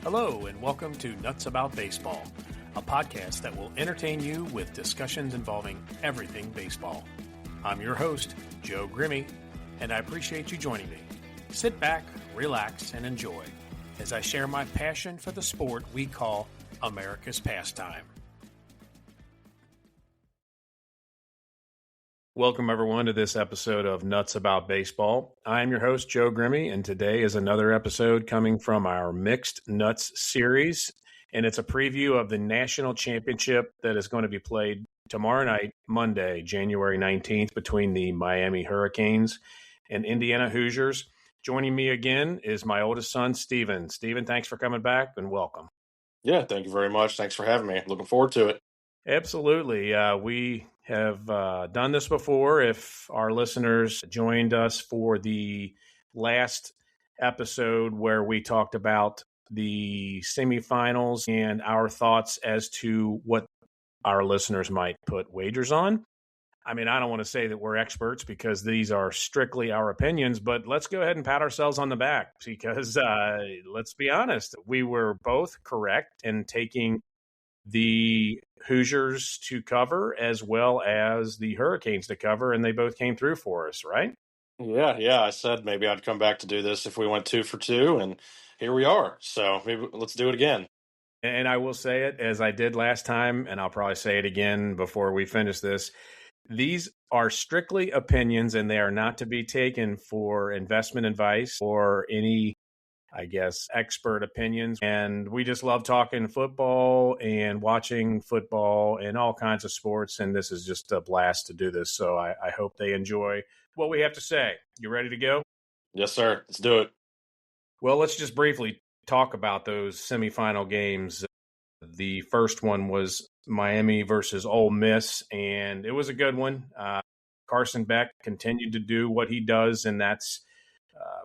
Hello, and welcome to Nuts About Baseball, a podcast that will entertain you with discussions involving everything baseball. I'm your host, Joe Grimme, and I appreciate you joining me. Sit back, relax, and enjoy as I share my passion for the sport we call America's pastime. Welcome, everyone, to this episode of Nuts About Baseball. I'm your host, Joe Grimme, and today is another episode coming from our Mixed Nuts series, and it's a preview of the national championship that is going to be played tomorrow night, Monday, January 19th, between the Miami Hurricanes and Indiana Hoosiers. Joining me again is my oldest son, Steven. Steven, thanks for coming back, and welcome. Yeah, thank you very much. Thanks for having me. Looking forward to it. Absolutely. We have done this before. If our listeners joined us for the last episode where we talked about the semifinals and our thoughts as to what our listeners might put wagers on. I mean, I don't want to say that we're experts because these are strictly our opinions, but let's go ahead and pat ourselves on the back because let's be honest, we were both correct in taking the Hoosiers to cover as well as the Hurricanes to cover, and they both came through for us, right? Yeah. I said maybe I'd come back to do this if we went 2 for 2, and here we are. So maybe let's do it again. And I will say it as I did last time, and I'll probably say it again before we finish this. These are strictly opinions, and they are not to be taken for investment advice or any, I guess, expert opinions. And we just love talking football and watching football and all kinds of sports. And this is just a blast to do this. So I hope they enjoy what we have to say. You ready to go? Yes, sir. Let's do it. Well, let's just briefly talk about those semifinal games. The first one was Miami versus Ole Miss, and it was a good one. Carson Beck continued to do what he does, and that's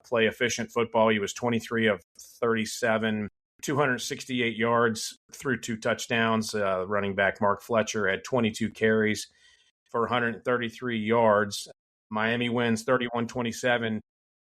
play efficient football. He was 23 of 37, 268 yards, threw 2 touchdowns. Running back Mark Fletcher had 22 carries for 133 yards. Miami wins 31-27.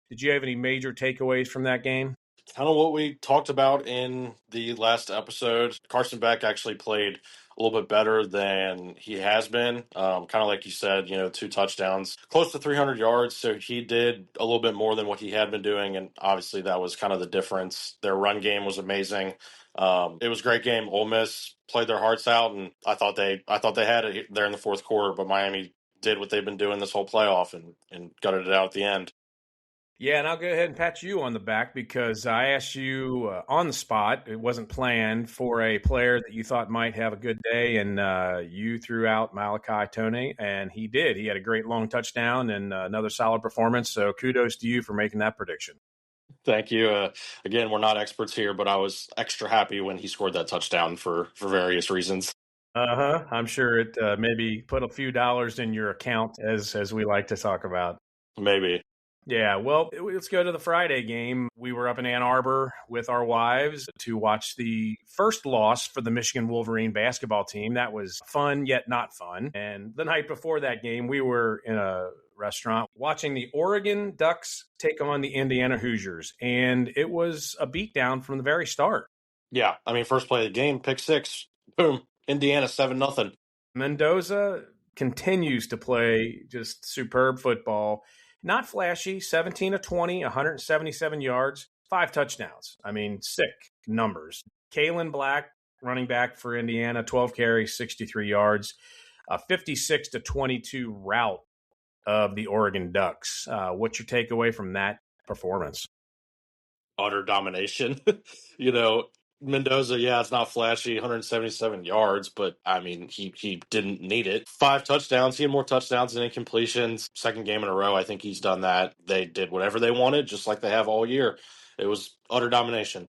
Did you have any major takeaways from that game? Kind of what we talked about in the last episode. Carson Beck actually played a little bit better than he has been. Kind of like you said, 2 touchdowns, close to 300 yards. So he did a little bit more than what he had been doing. And obviously that was kind of the difference. Their run game was amazing. It was a great game. Ole Miss played their hearts out, and I thought they had it there in the fourth quarter, but Miami did what they've been doing this whole playoff and gutted it out at the end. Yeah, and I'll go ahead and pat you on the back because I asked you on the spot, it wasn't planned, for a player that you thought might have a good day, and you threw out Malachi Tone, and he did. He had a great long touchdown and another solid performance, so kudos to you for making that prediction. Thank you. Again, we're not experts here, but I was extra happy when he scored that touchdown for various reasons. Uh-huh. I'm sure it maybe put a few dollars in your account, as we like to talk about. Maybe. Yeah, well, let's go to the Friday game. We were up in Ann Arbor with our wives to watch the first loss for the Michigan Wolverine basketball team. That was fun, yet not fun. And the night before that game, we were in a restaurant watching the Oregon Ducks take on the Indiana Hoosiers. And it was a beatdown from the very start. Yeah, I mean, first play of the game, pick 6. Boom. Indiana 7-0. Mendoza continues to play just superb football. Not flashy, 17 of 20, 177 yards, 5 touchdowns. I mean, sick numbers. Kalen Black, running back for Indiana, 12 carries, 63 yards, a 56-22 rout of the Oregon Ducks. What's your takeaway from that performance? Utter domination. Mendoza, yeah, it's not flashy, 177 yards, but I mean, he didn't need it. 5 touchdowns. He had more touchdowns than incompletions. Second game in a row, I think he's done that. They did whatever they wanted, just like they have all year. It was utter domination.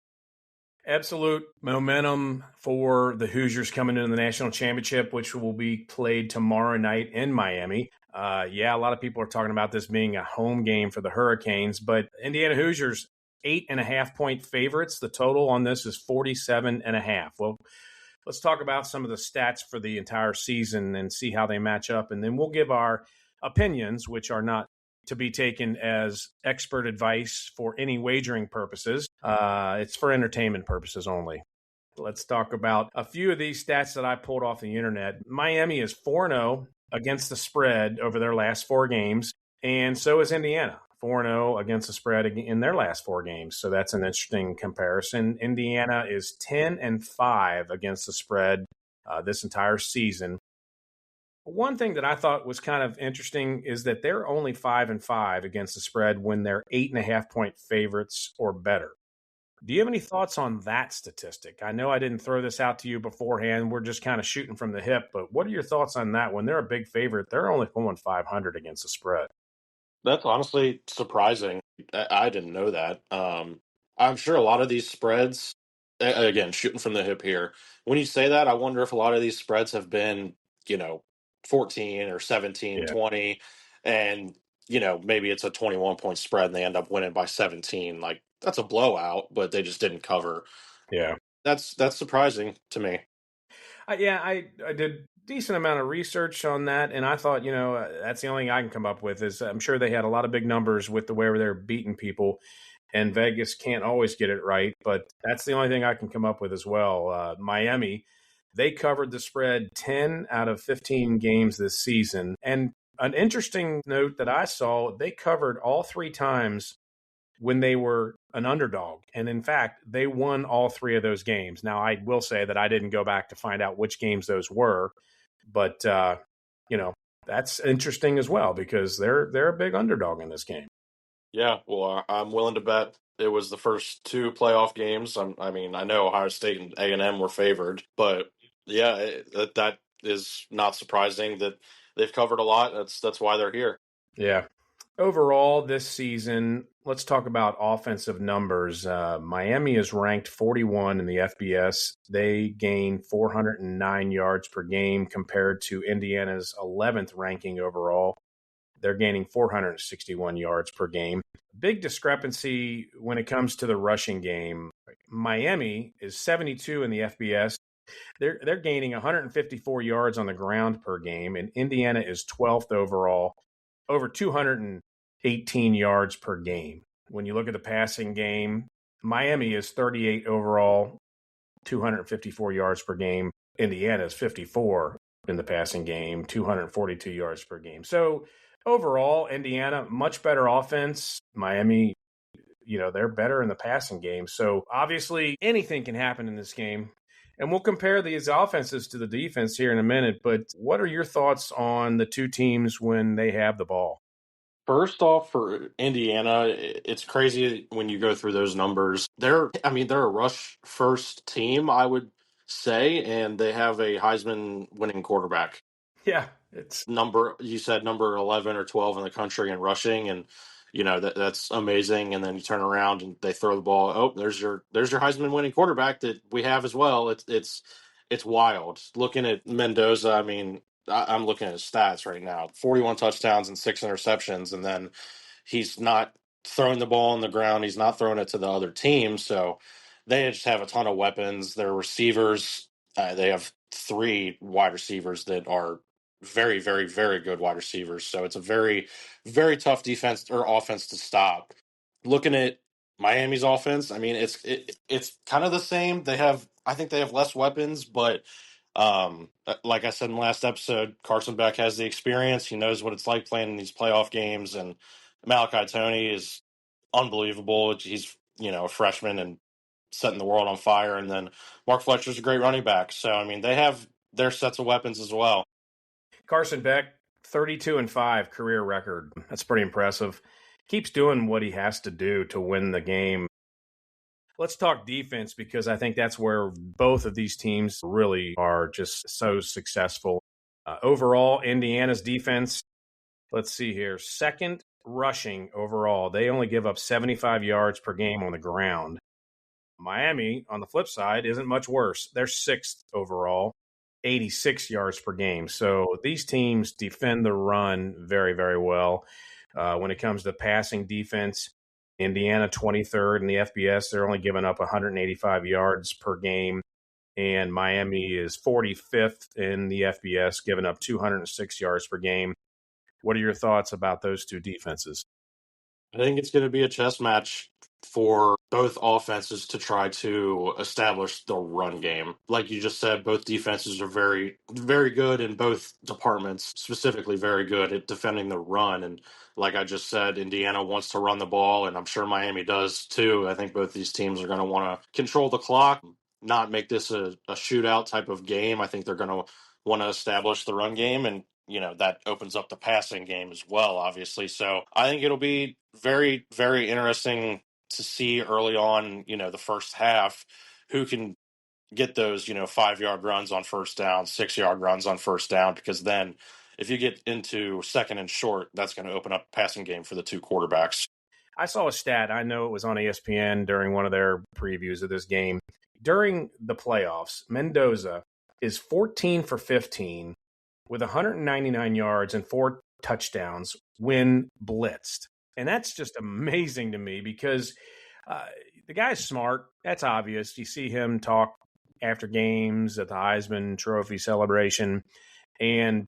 Absolute momentum for the Hoosiers coming into the national championship, which will be played tomorrow night in Miami. A lot of people are talking about this being a home game for the Hurricanes, but Indiana Hoosiers, 8.5-point favorites. The total on this is 47.5. Well, let's talk about some of the stats for the entire season and see how they match up. And then we'll give our opinions, which are not to be taken as expert advice for any wagering purposes. It's for entertainment purposes only. Let's talk about a few of these stats that I pulled off the internet. Miami is 4-0 against the spread over their last 4 games, and so is Indiana. 4-0 against the spread in their last 4 games. So that's an interesting comparison. Indiana is 10-5 against the spread this entire season. One thing that I thought was kind of interesting is that they're only 5-5 against the spread when they're 8.5-point favorites or better. Do you have any thoughts on that statistic? I know I didn't throw this out to you beforehand. We're just kind of shooting from the hip, but what are your thoughts on that? When they're a big favorite, they're only going 500 against the spread. That's honestly surprising. I didn't know that. I'm sure a lot of these spreads, again, shooting from the hip here. When you say that, I wonder if a lot of these spreads have been, you know, 14 or 17, Yeah. 20, and, maybe it's a 21-point spread and they end up winning by 17. Like, that's a blowout, but they just didn't cover. Yeah. That's surprising to me. I did decent amount of research on that, and I thought, that's the only thing I can come up with is I'm sure they had a lot of big numbers with the way they're beating people, and Vegas can't always get it right, but that's the only thing I can come up with as well. Miami, they covered the spread 10 out of 15 games this season, and an interesting note that I saw, they covered all 3 times when they were an underdog. And in fact, they won all 3 of those games. Now, I will say that I didn't go back to find out which games those were, but that's interesting as well because they're a big underdog in this game. Yeah, well, I'm willing to bet it was the first 2 playoff games. I mean, I know Ohio State and A&M were favored, but yeah, that is not surprising that they've covered a lot. That's why they're here. Yeah. Overall, this season, let's talk about offensive numbers. Miami is ranked 41 in the FBS. They gain 409 yards per game compared to Indiana's 11th ranking overall. They're gaining 461 yards per game. Big discrepancy when it comes to the rushing game. Miami is 72 in the FBS. They're gaining 154 yards on the ground per game, and Indiana is 12th overall, over 218 yards per game. When you look at the passing game, Miami is 38 overall, 254 yards per game. Indiana is 54 in the passing game, 242 yards per game. So overall, Indiana, much better offense. Miami, they're better in the passing game. So obviously anything can happen in this game. And we'll compare these offenses to the defense here in a minute. But what are your thoughts on the 2 teams when they have the ball? First off, for Indiana, it's crazy when you go through those numbers. They're a rush first team, I would say, and they have a Heisman winning quarterback. Yeah, it's You said number 11 or 12 in the country in rushing, and that's amazing. And then you turn around and they throw the ball. Oh, there's your Heisman winning quarterback that we have as well. It's wild looking at Mendoza. I mean, I'm looking at his stats right now: 41 touchdowns and 6 interceptions, and then he's not throwing the ball on the ground. He's not throwing it to the other team. So they just have a ton of weapons. Their receivers, they have 3 wide receivers that are very, very, very good wide receivers. So it's a very, very tough defense or offense to stop. Looking at Miami's offense, I mean, it's kind of the same. I think they have less weapons, but like I said in the last episode, Carson Beck has the experience. He knows what it's like playing in these playoff games, and Malachi Tony is unbelievable. He's a freshman and setting the world on fire. And then Mark Fletcher's a great running back. So I mean, they have their sets of weapons as well. Carson Beck, 32-5 career record. That's pretty impressive. Keeps doing what he has to do to win the game. Let's talk defense because I think that's where both of these teams really are just so successful. Overall, Indiana's defense, let's see here, 2nd rushing overall. They only give up 75 yards per game on the ground. Miami, on the flip side, isn't much worse. They're 6th overall, 86 yards per game. So these teams defend the run very, very well. When it comes to passing defense, Indiana 23rd in the FBS. They're only giving up 185 yards per game. And Miami is 45th in the FBS, giving up 206 yards per game. What are your thoughts about those two defenses? I think it's going to be a chess match for both offenses to try to establish the run game. Like you just said, both defenses are very, very good in both departments, specifically very good at defending the run. And like I just said, Indiana wants to run the ball, and I'm sure Miami does too. I think both these teams are going to want to control the clock, not make this a shootout type of game. I think they're going to want to establish the run game, and that opens up the passing game as well, obviously. So I think it'll be very, very interesting to see early on, the first half, who can get those, 5 yard runs on first down, 6 yard runs on first down, because then if you get into second and short, that's going to open up passing game for the two quarterbacks. I saw a stat. I know it was on ESPN during one of their previews of this game. During the playoffs, Mendoza is 14 for 15 with 199 yards and 4 touchdowns when blitzed. And that's just amazing to me because the guy's smart. That's obvious. You see him talk after games at the Heisman Trophy celebration, and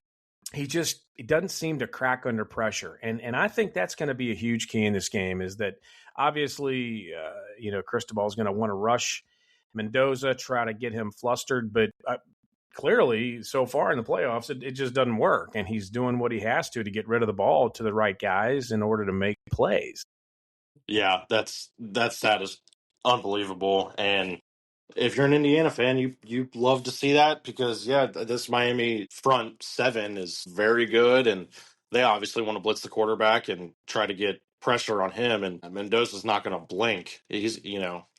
he doesn't seem to crack under pressure. And I think that's going to be a huge key in this game, is that obviously, Cristobal is going to want to rush Mendoza, try to get him flustered, but clearly so far in the playoffs, it just doesn't work. And he's doing what he has to get rid of the ball to the right guys in order to make plays. Yeah, that is unbelievable. And if you're an Indiana fan, you love to see that, because this Miami front seven is very good, and they obviously want to blitz the quarterback and try to get pressure on him. And Mendoza's not going to blink. He's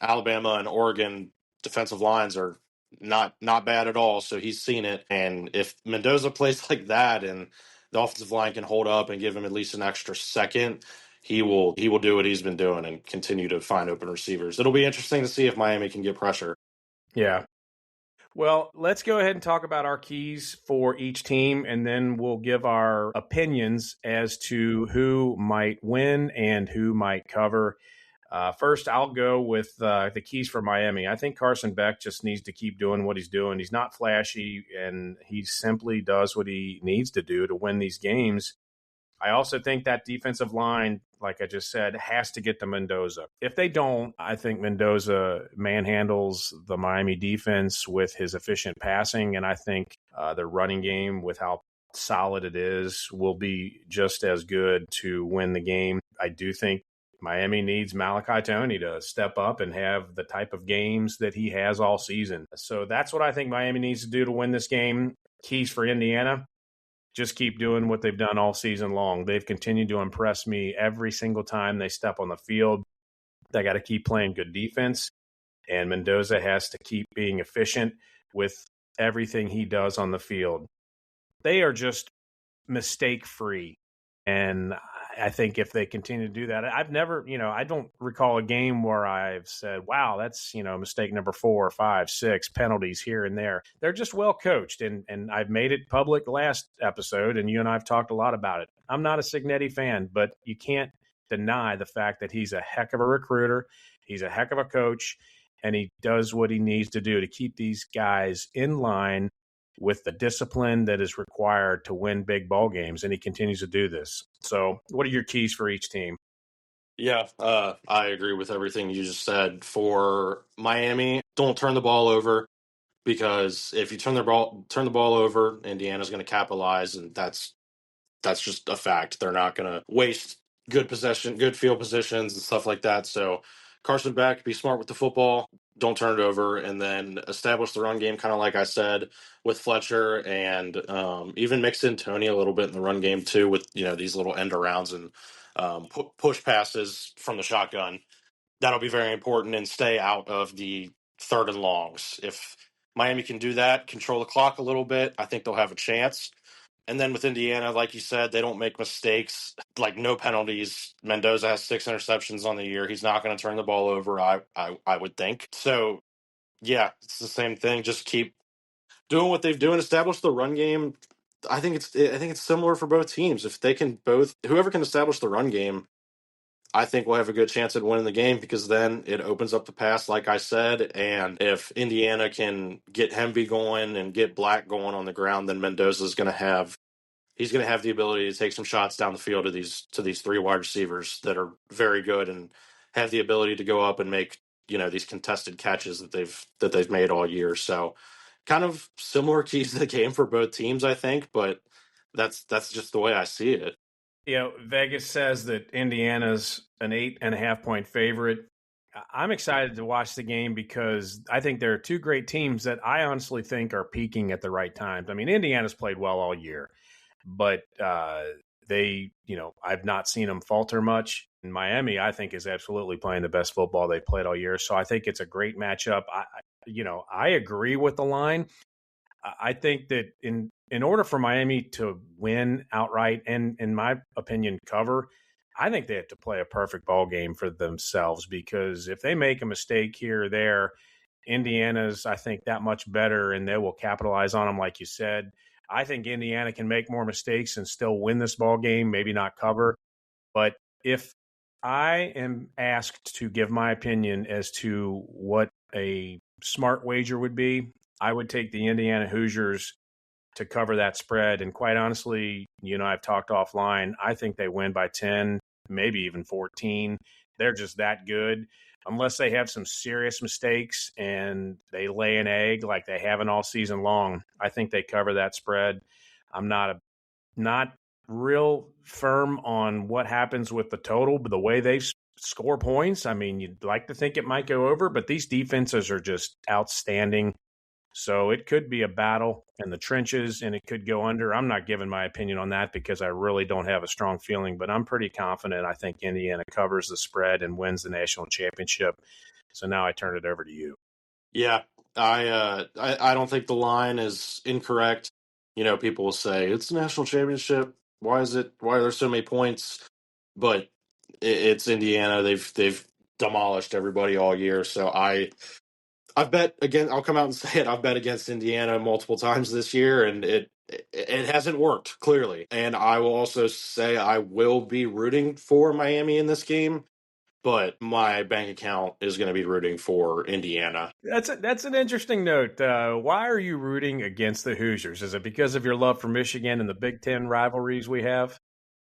Alabama and Oregon defensive lines are not bad at all, so he's seen it. And if Mendoza plays like that, and the offensive line can hold up and give him at least an extra second, he will do what he's been doing and continue to find open receivers. It'll be interesting to see if Miami can get pressure. Yeah. Well, let's go ahead and talk about our keys for each team, and then we'll give our opinions as to who might win and who might cover. First, I'll go with the keys for Miami. I think Carson Beck just needs to keep doing what he's doing. He's not flashy, and he simply does what he needs to do to win these games. I also think that defensive line, like I just said, has to get to Mendoza. If they don't, I think Mendoza manhandles the Miami defense with his efficient passing, and I think the running game, with how solid it is, will be just as good to win the game. I do think Miami needs Malachi Toney to step up and have the type of games that he has all season. So that's what I think Miami needs to do to win this game. Keys for Indiana: just keep doing what they've done all season long. They've continued to impress me every single time they step on the field. They got to keep playing good defense, and Mendoza has to keep being efficient with everything he does on the field. They are just mistake-free, and I think if they continue to do that, I've never, I don't recall a game where I've said, wow, that's, mistake number 4, 5, 6, penalties here and there. They're just well coached. And I've made it public last episode, and you and I have talked a lot about it. I'm not a Cignetti fan, but you can't deny the fact that he's a heck of a recruiter. He's a heck of a coach, and he does what he needs to do to keep these guys in line with the discipline that is required to win big ball games, and he continues to do this. So what are your keys for each team? Yeah, I agree with everything you just said. For Miami, don't turn the ball over, because if you turn the ball over, Indiana's going to capitalize, and that's just a fact. They're not going to waste good field positions and stuff like that. So Carson Beck, be smart with the football. Don't turn it over, and then establish the run game, kind of like I said, with Fletcher, and even mix in Tony a little bit in the run game too, with these little end arounds and push passes from the shotgun. That'll be very important, and stay out of the third and longs. If Miami can do that, control the clock a little bit, I think they'll have a chance. And then with Indiana, like you said, they don't make mistakes, like no penalties. Mendoza has 6 interceptions on the year. He's not going to turn the ball over, I would think. So, yeah, it's the same thing. Just keep doing what they've done, establish the run game. I think it's similar for both teams. If they can whoever can establish the run game, I think we'll have a good chance at winning the game, because then it opens up the pass, like I said. And if Indiana can get Hemby going and get Black going on the ground, then Mendoza is going to have he's going to have the ability to take some shots down the field to these three wide receivers that are very good and have the ability to go up and make, these contested catches that they've made all year. So kind of similar keys to the game for both teams, I think, but that's just the way I see it. Vegas says that Indiana's an 8.5-point favorite. I'm excited to watch the game because I think there are two great teams that I honestly think are peaking at the right times. I mean, Indiana's played well all year, but I've not seen them falter much. And Miami, I think, is absolutely playing the best football they've played all year. So I think it's a great matchup. I agree with the line. I think that in order for Miami to win outright and, in my opinion, cover, I think they have to play a perfect ball game for themselves, because if they make a mistake here or there, Indiana's, I think, that much better, and they will capitalize on them, like you said. I think Indiana can make more mistakes and still win this ball game, maybe not cover. But if I am asked to give my opinion as to what a smart wager would be, I would take the Indiana Hoosiers to cover that spread. And quite honestly, I've talked offline. I think they win by 10, maybe even 14. They're just that good. Unless they have some serious mistakes and they lay an egg like they haven't all season long, I think they cover that spread. I'm not real firm on what happens with the total, but the way they score points, I mean, you'd like to think it might go over, but these defenses are just outstanding. So it could be a battle in the trenches, and it could go under. I'm not giving my opinion on that because I really don't have a strong feeling, but I'm pretty confident I think Indiana covers the spread and wins the national championship. So now I turn it over to you. Yeah, I don't think the line is incorrect. People will say it's a national championship. Why are there so many points? But it's Indiana. They've demolished everybody all year. So I've bet again. I'll come out and say it. I've bet against Indiana multiple times this year, and it hasn't worked, clearly. And I will also say I will be rooting for Miami in this game, but my bank account is going to be rooting for Indiana. That's an interesting note. Why are you rooting against the Hoosiers? Is it because of your love for Michigan and the Big Ten rivalries we have?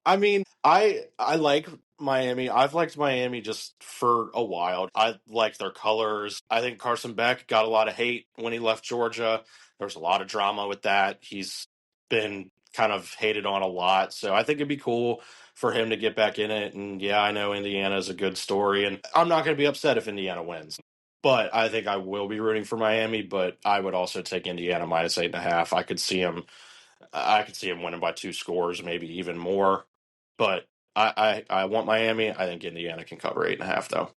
I mean, I like Miami. I've liked Miami just for a while. I like their colors. I think Carson Beck got a lot of hate when he left Georgia. There was a lot of drama with that. He's been kind of hated on a lot. So I think it'd be cool for him to get back in it. And yeah, I know Indiana is a good story, and I'm not going to be upset if Indiana wins. But I think I will be rooting for Miami, but I would also take Indiana minus 8.5. I could see him winning by 2 scores, maybe even more. But I want Miami. I think Indiana can cover 8.5, though.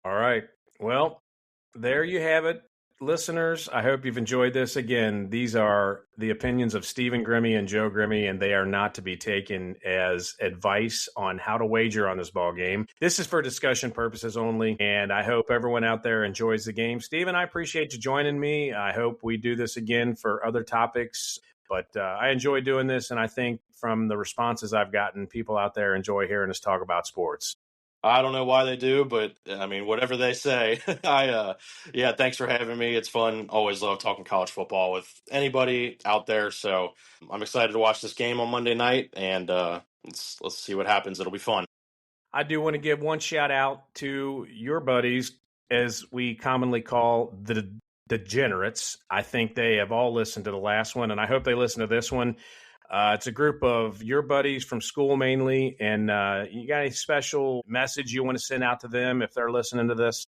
All right. Well, there you have it, listeners. I hope you've enjoyed this. Again, these are the opinions of Stephen Grimme and Joe Grimme, and they are not to be taken as advice on how to wager on this ball game. This is for discussion purposes only, and I hope everyone out there enjoys the game. Stephen, I appreciate you joining me. I hope we do this again for other topics. But I enjoy doing this, and I think from the responses I've gotten, people out there enjoy hearing us talk about sports. I don't know why they do, but I mean, whatever they say. Yeah, thanks for having me. It's fun. Always love talking college football with anybody out there. So I'm excited to watch this game on Monday night, and let's see what happens. It'll be fun. I do want to give one shout out to your buddies, as we commonly call the degenerates. I think they have all listened to the last one, and I hope they listen to this one. It's a group of your buddies from school mainly, and you got any special message you want to send out to them if they're listening to this?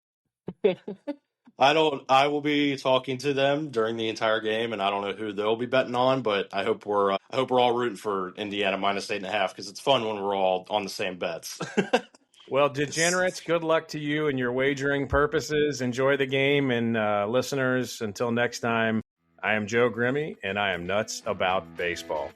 I don't. I will be talking to them during the entire game, and I don't know who they'll be betting on, but I hope we're all rooting for Indiana minus 8.5 because it's fun when we're all on the same bets. Well, degenerates, good luck to you and your wagering purposes. Enjoy the game, and listeners, until next time, I am Joe Grimme, and I am nuts about baseball.